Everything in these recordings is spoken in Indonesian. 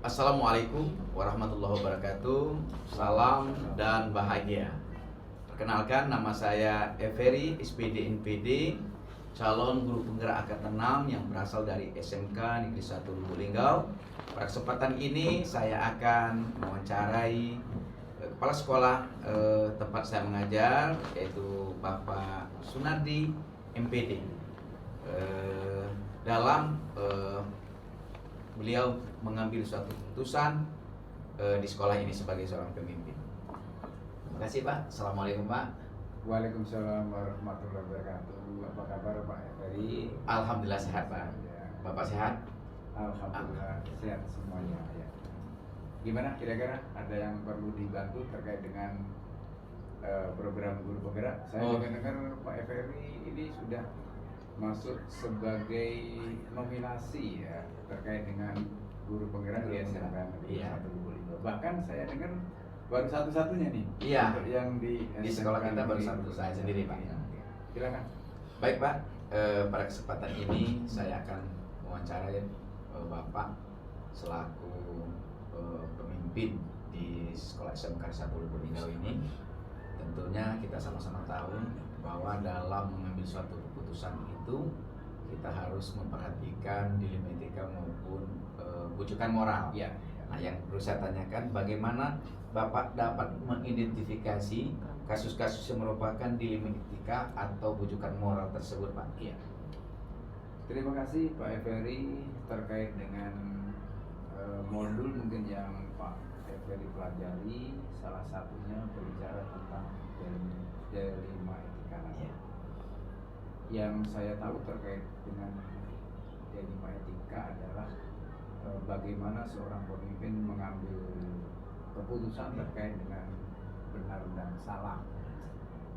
Assalamualaikum warahmatullahi wabarakatuh. Salam dan bahagia. Perkenalkan, nama saya Every SPD NPD, calon guru penggerak angkatan 6 yang berasal dari SMK Negeri 1 Lubuk Linggau. Pada kesempatan ini saya akan mewawancarai kepala sekolah tempat saya mengajar, yaitu Bapak Sunardi MPD. Dalam beliau mengambil suatu keputusan di sekolah ini sebagai seorang pemimpin. Terima kasih Pak. Assalamualaikum Pak. Waalaikumsalam warahmatullahi wabarakatuh. Apa kabar Pak Ferry? Alhamdulillah sehat Pak. Ya. Bapak sehat? Alhamdulillah sehat semuanya ya. Gimana kira-kira ada yang perlu dibantu terkait dengan program guru penggerak? Saya dengar Pak Ferry ini sudah masuk sebagai nominasi ya terkait dengan guru penggerak di SMK Negeri 1 Lubuk Linggau. Bahkan saya dengar baru satu-satunya nih. Iya. Untuk yang di sekolah kita baru satu, saya sendiri Pak. Silakan. Baik Pak. Pada kesempatan ini saya akan mewawancarai Bapak selaku pemimpin di sekolah SMK 1 Lubuk Linggau ini. Tentunya kita sama-sama tahu bahwa dalam mengambil suatu keputusan itu kita harus memperhatikan dilema etika maupun bujukan moral. Ya. Nah, yang perlu saya tanyakan, bagaimana Bapak dapat mengidentifikasi kasus-kasus yang merupakan dilema etika atau bujukan moral tersebut, Pak? Iya. Terima kasih Pak Every terkait dengan modul mungkin yang Pak Every pelajari, salah satunya berbicara tentang dilema etika. Ya. Yang saya tahu terkait dengan dilema etika adalah bagaimana seorang pemimpin mengambil keputusan terkait dengan benar dan salah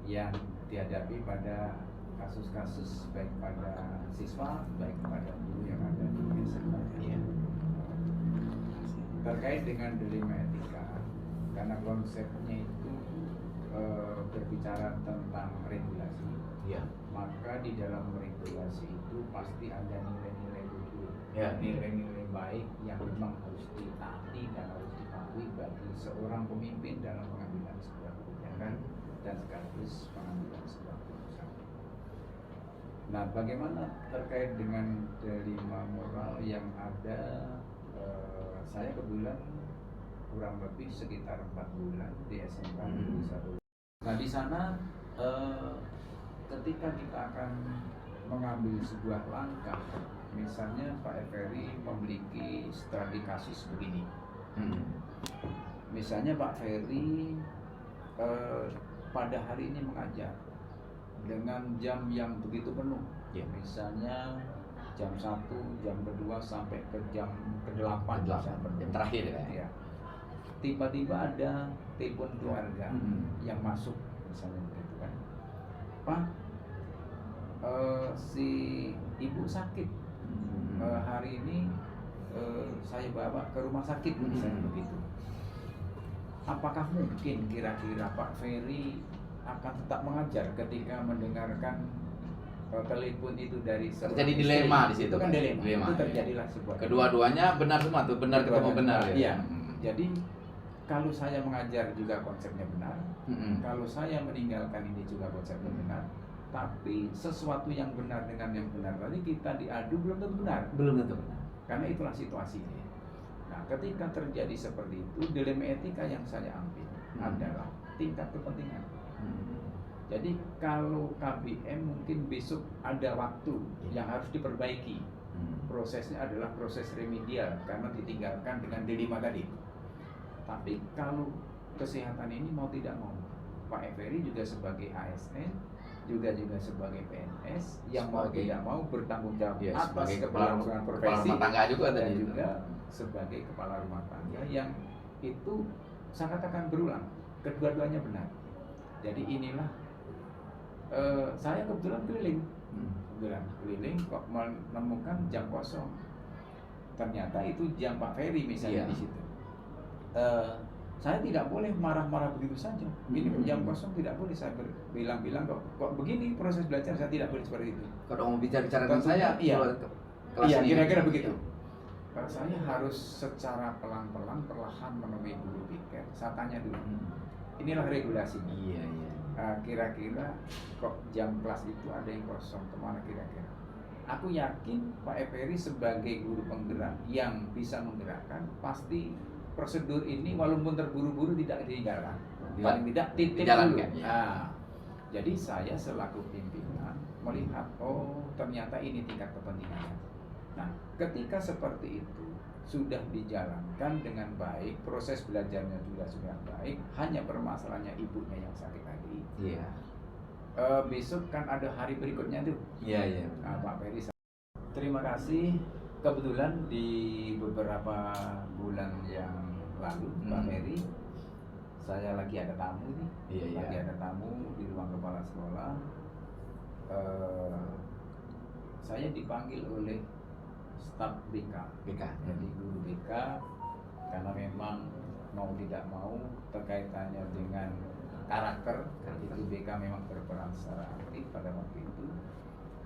yang dihadapi pada kasus-kasus baik pada siswa baik pada guru yang ada di SMK. Ya. Terkait dengan dilema etika, karena konsepnya itu berbicara tentang regulasi, Ya. maka di dalam regulasi itu pasti ada nilai-nilai luhur, Ya. nilai-nilai baik yang memang harus ditaati dan harus dipatuhi bagi seorang pemimpin dalam pengambilan sebuah kebijakan dan sekaligus pengambilan sebuah keputusan. Nah, bagaimana terkait dengan dilema moral yang ada? Saya kebetulan kurang lebih sekitar 4 bulan di SMK Negeri 1. Nah, di sana ketika kita akan mengambil sebuah langkah, misalnya Pak Ferry memiliki strategi kasus begini. Misalnya Pak Ferry pada hari ini mengajar dengan jam yang begitu penuh. Ya. Misalnya jam 1, jam kedua sampai ke jam ke-8 Jam terakhir ya. Ya. Tiba-tiba ada telepon keluarga yang masuk misalnya begitu kan. Pak, si ibu sakit, hari ini saya bawa ke rumah sakit misalnya begitu. Apakah mungkin kira-kira Pak Ferry akan tetap mengajar ketika mendengarkan telepon itu dari Terjadi dilema di situ itu kan kan? dilema. Dilema, Itu ya. terjadilah sebuah Kedua-duanya benar semua tuh, benar ketemu benar ya. Iya. Jadi kalau saya mengajar juga konsepnya benar, kalau saya meninggalkan ini juga konsepnya benar, tapi sesuatu yang benar dengan yang benar tadi kita diadu belum tentu benar. Belum tentu benar. Karena itulah situasinya. Nah, ketika terjadi seperti itu, dilema etika yang saya ambil adalah tingkat kepentingan. Jadi kalau KBM mungkin besok ada waktu yang harus diperbaiki. Prosesnya adalah proses remedial karena ditinggalkan dengan dilema tadi. Tapi kalau kesehatan ini mau tidak mau, Pak Every juga sebagai ASN, juga sebagai PNS yang mau tidak mau bertanggung jawab Ya, atas sebagai keberlangsungan kepala profesi rumah tangga juga dan tadi. juga sebagai kepala rumah tangga yang itu saya katakan berulang, kedua-duanya benar. Jadi inilah saya kebetulan keliling kok menemukan jam kosong. Ternyata itu jam Pak Ferry misalnya di situ. Saya tidak boleh marah-marah begitu saja. Ini jam kosong tidak boleh saya bilang-bilang kok begini proses belajar, saya tidak boleh seperti itu. Kalau mau bicara dengan saya, Iya, kelas ini. kira-kira begitu. Saya harus secara pelan-pelan, perlahan menemui guru piket. Saya tanya dulu, inilah regulasinya. Iya, iya. Kira-kira kok jam kelas itu ada yang kosong, kemana kira-kira? Aku yakin Pak Eferi sebagai guru penggerak yang bisa menggerakkan, pasti prosedur ini walaupun terburu-buru tidak ditinggalkan. Paling tidak titip dulu. Dijalankan, ya. Jadi saya selaku pimpinan melihat, oh ternyata ini tingkat kepentingannya. Nah, ketika seperti itu sudah dijalankan dengan baik, proses belajarnya juga sudah baik, hanya permasalahannya ibunya yang sakit tadi. Iya. Besok kan ada hari berikutnya tuh. Iya, iya. Nah, Pak Ferry, terima kasih. Kebetulan di beberapa bulan yang lalu, Pak Ferry, saya lagi ada tamu nih. Iya, iya. Lagi ada tamu di ruang kepala sekolah. Saya dipanggil oleh staf BK. Jadi guru BK, karena memang mau tidak mau terkaitannya dengan karakter. Itu BK memang berperan secara aktif pada waktu itu.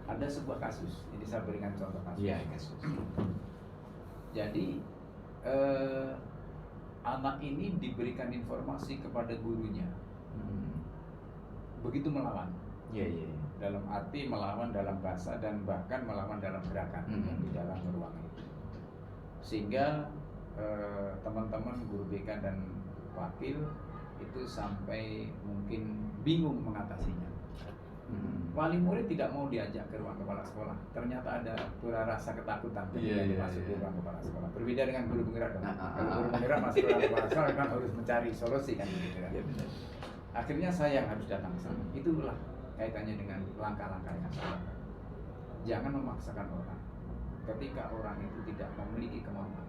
Ada sebuah kasus, ini saya berikan contoh kasus. Iya, kasus. Jadi anak ini diberikan informasi kepada gurunya, begitu melawan. Iya, iya. Dalam arti melawan dalam bahasa dan bahkan melawan dalam gerakan yang di dalam ruang itu. Sehingga teman-teman guru BK dan wakil itu sampai mungkin bingung mengatasinya. Wali murid tidak mau diajak ke ruang kepala sekolah. Ternyata ada pura rasa ketakutan ketika masuk ke ruang kepala sekolah. Berbeda dengan guru penggerak. Kalau guru penggerak masuk ke ruang kepala sekolah kan harus mencari solusi kan begitu kan. Akhirnya saya yang harus datang ke sana. Itulah kaitannya dengan langkah-langkah yang salah. Jangan memaksakan orang ketika orang itu tidak memiliki kemampuan.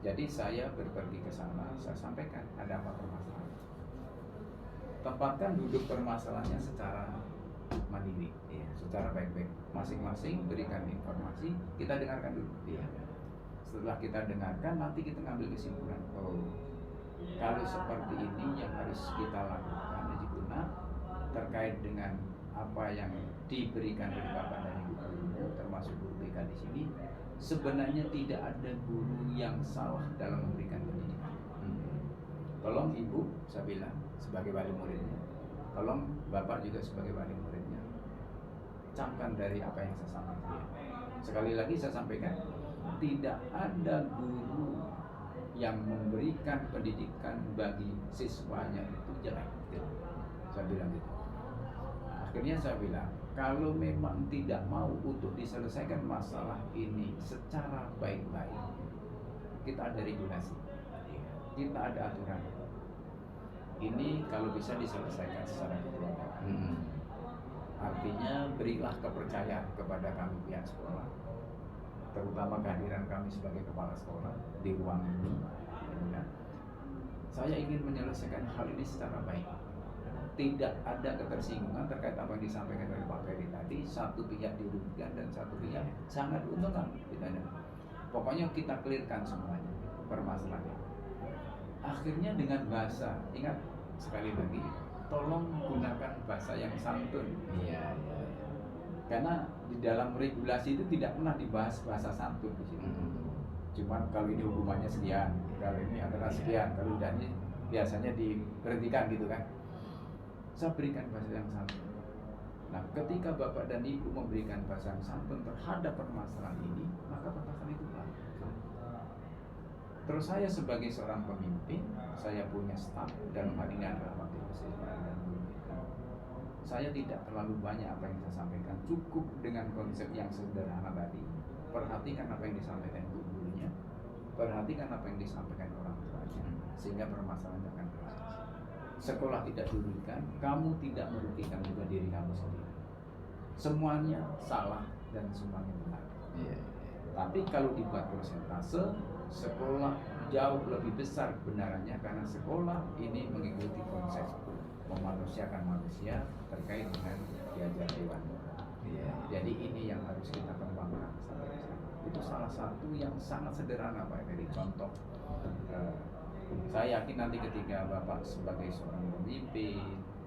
Jadi saya pergi ke sana, saya sampaikan ada apa permasalahan. Tempatkan duduk permasalahannya secara mandiri, secara baik-baik. Masing-masing berikan informasi, kita dengarkan dulu. Setelah kita dengarkan, nanti kita ngambil kesimpulan. Oh, kalau seperti ini yang harus kita lakukan, Haji Guna, terkait dengan apa yang diberikan dari Bapak dan Ibu guru, termasuk guru BK di sini, sebenarnya tidak ada guru yang salah dalam memberikan pendidikan. Tolong Ibu, saya bilang sebagai wali muridnya, tolong Bapak juga sebagai wali muridnya, camkan dari apa yang saya sampaikan. Sekali lagi saya sampaikan, tidak ada guru yang memberikan pendidikan bagi siswanya itu jelek. Saya bilang gitu. Akhirnya saya bilang, kalau memang tidak mau untuk diselesaikan masalah ini secara baik-baik, kita ada regulasi, kita ada aturan. Ini kalau bisa diselesaikan secara kekeluargaan. Artinya berilah kepercayaan kepada kami pihak sekolah, terutama kehadiran kami sebagai kepala sekolah di ruang ini. Saya ingin menyelesaikan hal ini secara baik. Tidak ada ketersinggungan terkait apa yang disampaikan oleh Pak Ferry tadi. Satu pihak dirugikan dan satu pihak sangat diuntungkan. Pokoknya kita clearkan semuanya permasalahannya. Akhirnya dengan bahasa, ingat sekali lagi, tolong gunakan bahasa yang santun. Karena di dalam regulasi itu tidak pernah dibahas bahasa santun di sini. Cuman kalau ini hukumannya sekian, kalau ini adalah sekian, kalau tidak ini biasanya diberhentikan gitu kan. Saya berikan bahasa yang santun. Nah, ketika Bapak dan Ibu memberikan bahasa yang santun terhadap permasalahan ini, maka permasalahan itu berakhir. Terus saya sebagai seorang pemimpin, saya punya staf dalam hal ini adalah wakil ketua dan guru BK. Saya tidak terlalu banyak apa yang saya sampaikan, cukup dengan konsep yang sederhana tadi. Perhatikan apa yang disampaikan gurunya, perhatikan apa yang disampaikan orang tuanya, sehingga permasalahan akan berakhir. Sekolah tidak dirugikan, kamu tidak merugikan juga diri kamu sendiri. Semuanya salah dan semuanya benar. Tapi kalau dibuat persentase, sekolah jauh lebih besar kebenarannya karena sekolah ini mengikuti konsep memanusiakan manusia terkait dengan diajar dewasa. Jadi ini yang harus kita kembangkan sampai sana. Itu salah satu yang sangat sederhana Pak dari contoh. Saya yakin nanti ketika Bapak sebagai seorang pemimpin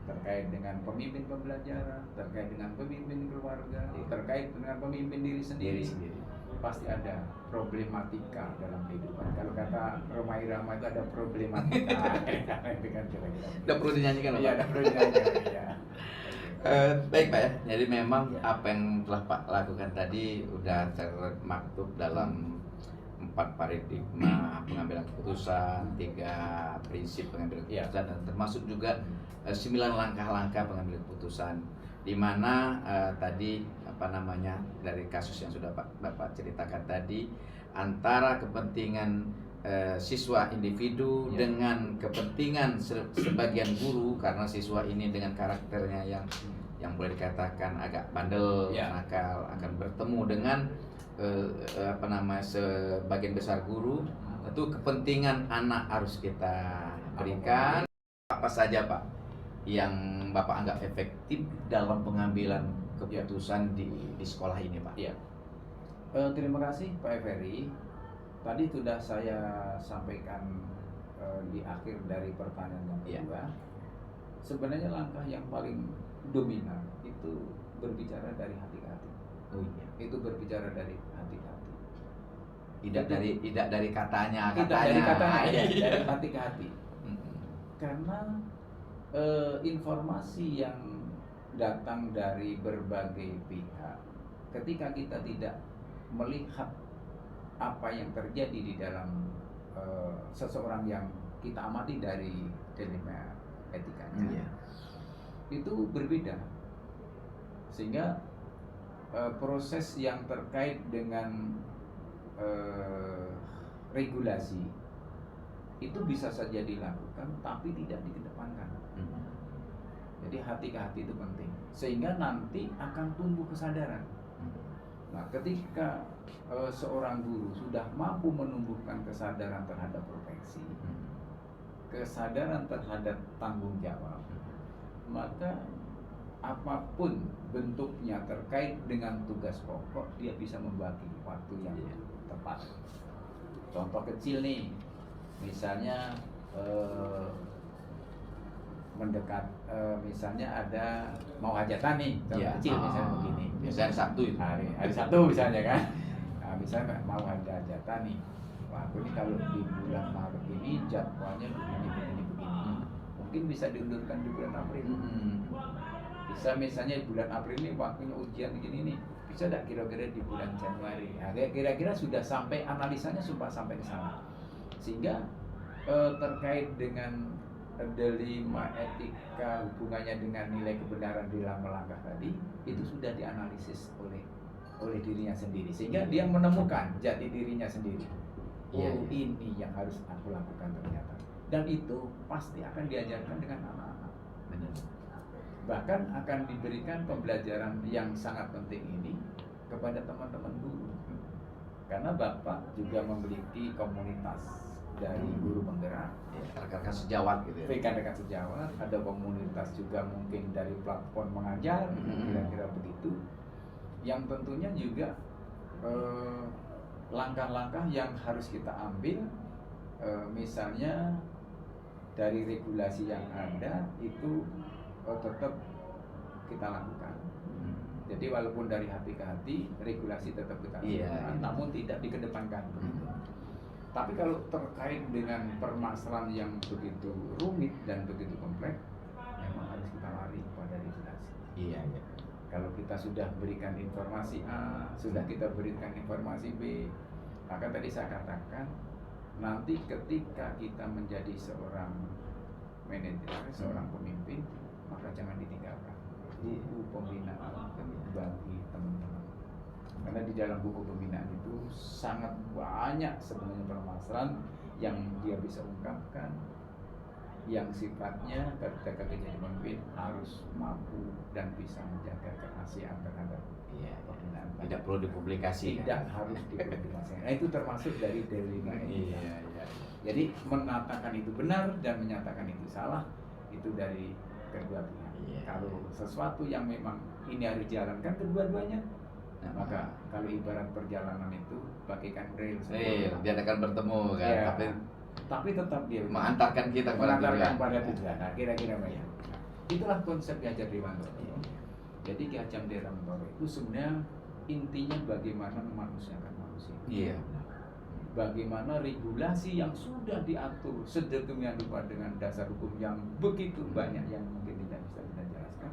terkait dengan pemimpin pembelajaran, terkait dengan pemimpin keluarga, terkait dengan pemimpin diri sendiri, pasti ada problematika dalam kehidupan. Kalau kata Rhoma Irama itu ada problematika. Itu kan kira-kira. Udah perlu dinyanyikan Pak? Iya, ada perlu dinyanyikan. Ya. Baik Pak ya, jadi memang apa yang telah Pak lakukan tadi udah termaktub dalam 4 paradigma pengambilan keputusan, 3 prinsip pengambilan keputusan, dan termasuk juga 9 langkah-langkah pengambilan keputusan, di mana tadi apa namanya dari kasus yang sudah Bapak ceritakan tadi, antara kepentingan siswa individu dengan kepentingan sebagian guru, karena siswa ini dengan karakternya yang boleh dikatakan agak bandel, nakal, akan bertemu dengan apa namanya sebagian besar guru. Tentu kepentingan anak harus kita berikan. Apa saja Pak yang Bapak anggap efektif dalam pengambilan keputusan di sekolah ini Pak? Iya. Terima kasih Pak Eferi. Tadi sudah saya sampaikan di akhir dari pertanyaan yang kedua. Sebenarnya langkah yang paling dominan itu berbicara dari hati ke hati. Oh iya. Itu berbicara dari hati ke hati. Tidak dari katanya. Dari hati ke hati. Karena informasi yang datang dari berbagai pihak, ketika kita tidak melihat apa yang terjadi di dalam seseorang yang kita amati dari dilema etikanya, itu berbeda, sehingga proses yang terkait dengan regulasi itu bisa saja dilakukan tapi tidak dikedepankan. Jadi hati ke hati itu penting, sehingga nanti akan tumbuh kesadaran. Nah, ketika seorang guru sudah mampu menumbuhkan kesadaran terhadap profesi, kesadaran terhadap tanggung jawab, maka apapun bentuknya terkait dengan tugas pokok, dia bisa membagi waktu yang tepat. Contoh kecil nih, misalnya mendekat, misalnya ada mau hajatan nih, contoh kecil misalnya begini. Biasanya Sabtu itu. Hari Sabtu misalnya kan. Nah, misalnya mau ada hajatan nih. Wah, aku ini kalau di bulan Maret ini jadwalnya begini. Mungkin bisa diundurkan di bulan April. Bisa misalnya bulan April ini waktunya ujian begini nih. Bisa tidak kira-kira di bulan Januari? Nah, kira-kira sudah sampai analisanya sampai ke sana. Sehingga terkait dengan dilema etika hubungannya dengan nilai kebenaran di dalam melangkah tadi, itu sudah dianalisis oleh dirinya sendiri, sehingga dia menemukan jati dirinya sendiri. Ini yang harus aku lakukan ternyata, dan itu pasti akan diajarkan dengan anak-anak. Bahkan akan diberikan pembelajaran yang sangat penting ini kepada teman-teman guru, karena Bapak juga memiliki komunitas dari guru penggerak, rekan-rekan sejawat gitu ya. Rekan-rekan sejawat, ada komunitas juga mungkin dari platform mengajar, kira-kira begitu. Yang tentunya juga langkah-langkah yang harus kita ambil, misalnya dari regulasi yang ada itu tetap kita lakukan. Jadi walaupun dari hati ke hati, regulasi tetap kita lakukan, namun tidak dikedepankan begitu. Tapi kalau terkait dengan permasalahan yang begitu rumit dan begitu kompleks, memang harus kita lari pada regulasi. Kalau kita sudah berikan informasi A, sudah kita berikan informasi B, maka tadi saya katakan, nanti ketika kita menjadi seorang manajer, seorang pemimpin, maka jangan ditinggalkan buku pembinaan bagi teman-teman. Karena di dalam buku pembinaan itu sangat banyak sebenarnya permasalahan yang dia bisa ungkapkan, yang sifatnya ketika jadi pemimpin harus mampu dan bisa menjaga kerahasiaan terhadap pembinaan. Tidak perlu dipublikasikan. Tidak harus dipublikasikan. Nah, itu termasuk dari dilema ini. Jadi menatakan itu benar dan menyatakan itu salah, itu dari kedua pihak. Kalau sesuatu yang memang ini harus dijalankan kedua-duanya, maka kalau ibarat perjalanan itu bagaikan rel, dia akan bertemu kan, tapi tetap dia mengantarkan kita pada tujuan. Nah, kira-kira banyak. Itulah konsep Ki Hajar Dewantara. Jadi Ki Hajar Dewantara itu sebenarnya intinya bagaimana memanusiakan manusia. solusi. Iya. Bagaimana regulasi yang sudah diatur sedemikian rupa dengan dasar hukum yang begitu banyak yang mungkin tidak bisa kita jelaskan,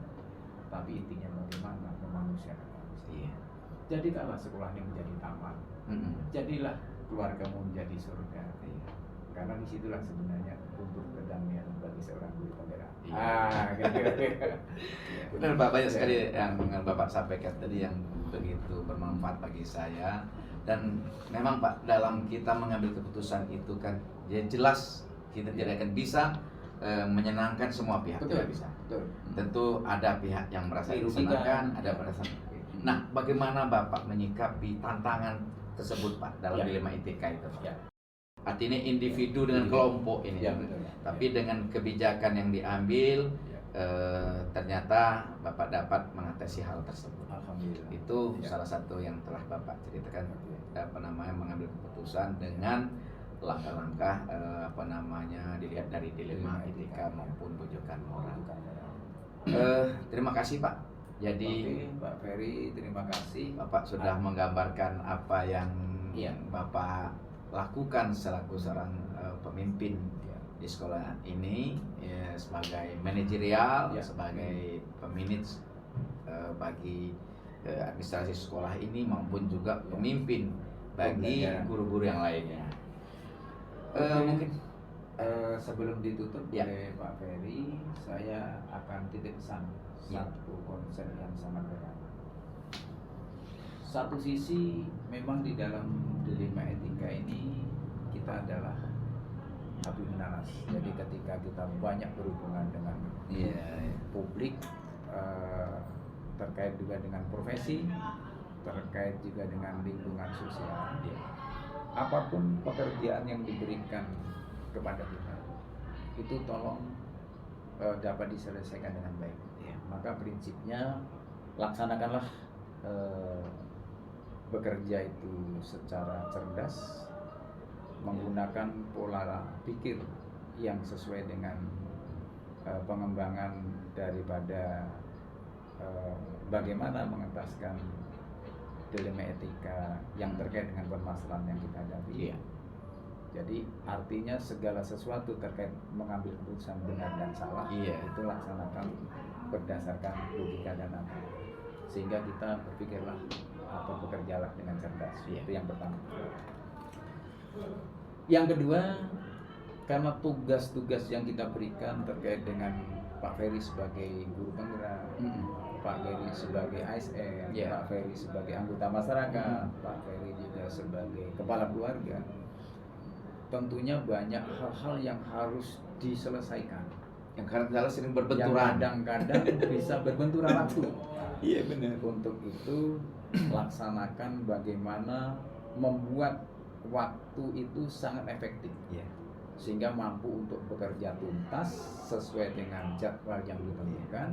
tapi intinya bagaimana memanusiakan manusia. Iya. Jadikanlah sekolah ini menjadi taman, jadilah keluargamu menjadi surga. Iya. Karena disitulah sebenarnya unsur kedamaian bagi seorang guru penggerak. Iya. Kira-kira. Benar Pak, banyak sekali yang Bapak sampaikan tadi yang begitu bermanfaat bagi saya. Dan memang Pak, dalam kita mengambil keputusan itu kan ya jelas kita tidak akan bisa menyenangkan semua pihak. Betul. Tidak bisa. Betul. Tentu ada pihak yang merasa Dirugikan. disenangkan, ada merasa. Nah, bagaimana Bapak menyikapi tantangan tersebut Pak dalam Ya. dilema etika itu Pak? Ya. Artinya individu dengan kelompok ini. Ya, betul. Tapi dengan kebijakan yang diambil, Ya. ternyata Bapak dapat mengatasi hal tersebut. Alhamdulillah. Itu Ya. salah satu yang telah Bapak ceritakan, mengambil keputusan dengan langkah-langkah dilihat dari dilema etika maupun bujukan moral. Terima kasih Pak. Jadi Oke, Pak Ferry, terima kasih. Bapak sudah menggambarkan apa yang Iya. Bapak lakukan selaku seorang pemimpin Ya. di sekolah ini, ya, sebagai manajerial, Ya. sebagai pemanage bagi administrasi sekolah ini maupun juga Ya. pemimpin bagi Pembelajaran. guru-guru yang lainnya. Oke. Mungkin Sebelum ditutup Ya. oleh Pak Ferry, saya akan titip pesan Ya. satu konsep yang sangat berat. Satu sisi memang di dalam dilema etika ini kita adalah api menaras. Jadi ketika kita banyak berhubungan dengan Iya. publik, terkait juga dengan profesi, terkait juga dengan lingkungan sosial. Apapun pekerjaan yang diberikan kepada kita, itu tolong dapat diselesaikan dengan baik. Maka prinsipnya laksanakanlah bekerja itu secara cerdas, menggunakan pola pikir yang sesuai dengan pengembangan daripada bagaimana mengentaskan dilema etika yang terkait dengan permasalahan yang kita hadapi. Iya. Jadi artinya segala sesuatu terkait mengambil keputusan benar dan salah, Iya. itu laksanakan berdasarkan logika dan akal. Sehingga kita berpikirlah atau bekerjalah dengan cerdas. Iya. Itu yang pertama. Yang kedua, karena tugas-tugas yang kita berikan terkait dengan Pak Ferry sebagai guru penggerak, Pak Ferry sebagai ASN, Yeah. Pak Ferry sebagai anggota masyarakat, Pak Ferry juga sebagai kepala keluarga. Tentunya banyak hal-hal yang harus diselesaikan. Yang kadang-kadang sering Yang berbenturan. kadang-kadang bisa berbenturan waktu. Iya benar. Untuk itu laksanakan bagaimana membuat waktu itu sangat efektif. Iya. Sehingga mampu untuk bekerja tuntas sesuai dengan jadwal yang ditentukan.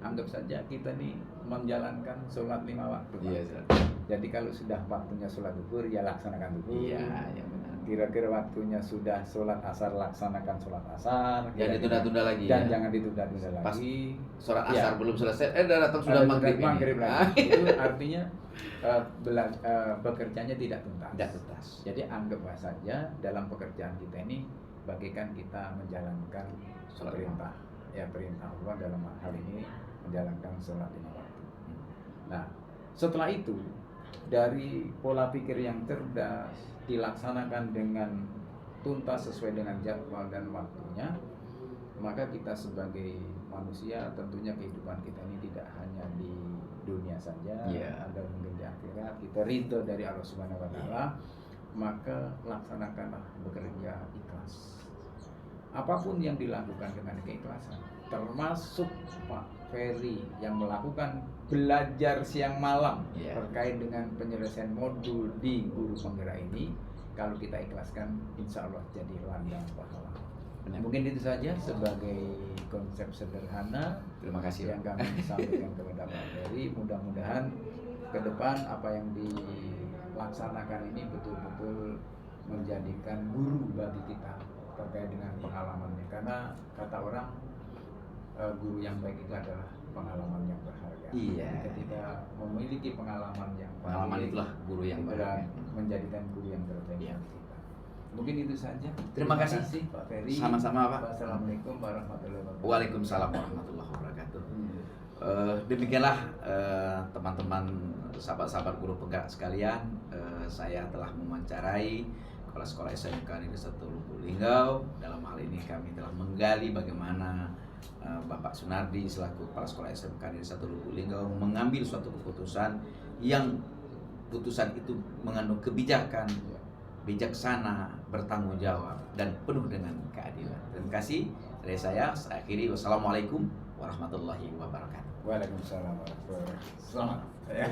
Anggap saja kita nih menjalankan sholat 5 waktu. Pak. Iya. Zat. Jadi kalau sudah waktunya sholat zuhur, ya laksanakan zuhur. Iya, iya benar. Kira-kira waktunya sudah sholat asar, laksanakan sholat asar. Jangan ditunda-tunda lagi. Dan ya. jangan ditunda-tunda Pas lagi. sholat Ya. asar belum selesai, udah datang sudah Ada maghrib. maghrib ini. lagi. Itu artinya bekerjanya tidak tuntas. Tidak tuntas. Jadi anggap saja dalam pekerjaan kita ini bagaikan kita menjalankan Sholat perintah. Ya, perintah Allah dalam hal ini menjalankan sholat 5 waktu. Nah, setelah itu dari pola pikir yang cerdas dilaksanakan dengan tuntas sesuai dengan jadwal dan waktunya, maka kita sebagai manusia tentunya kehidupan kita ini tidak hanya di dunia saja, Yeah. ada mungkin di akhirat. Kita ridho dari Allah Subhanahu Wa Taala, maka laksanakanlah bekerja ikhlas. Apapun yang dilakukan dengan keikhlasan, termasuk Pak Ferry yang melakukan belajar siang malam Yeah. terkait dengan penyelesaian modul di guru penggerak ini, kalau kita ikhlaskan, insya Allah jadi ladang pahala. Benar. Mungkin itu saja sebagai konsep sederhana Terima kasih. yang kami sampaikan kepada Pak Ferry. Mudah-mudahan ke depan apa yang dilaksanakan ini betul-betul menjadikan guru bagi kita terkait dengan pengalamannya. Karena kata orang, guru yang baik itu adalah pengalaman yang berharga. Iya. Jadi ketika memiliki pengalaman yang Pengalaman baik, itulah guru yang itulah baik. menjadikan guru yang terbaik Iya. bagi kita. Mungkin itu saja. Terima kasih. Pak Ferry. Sama-sama, Pak. Wassalamualaikum warahmatullahi wabarakatuh. Waalaikumsalam warahmatullahi wabarakatuh. Hmm. Demikianlah teman-teman sahabat-sahabat guru penggerak sekalian, saya telah mewawancarai Kepala Sekolah SMK Negeri 1 Lubuk Linggau. Dalam hal ini kami telah menggali bagaimana Bapak Sunardi selaku Kepala Sekolah SMK Negeri 1 Lubuk Linggau mengambil suatu keputusan yang putusan itu mengandung kebijakan, bijaksana, bertanggung jawab, dan penuh dengan keadilan. Terima kasih dari saya akhiri. Wassalamualaikum warahmatullahi wabarakatuh. Waalaikumsalam warahmatullahi wabarakatuh. Selamat. Ya.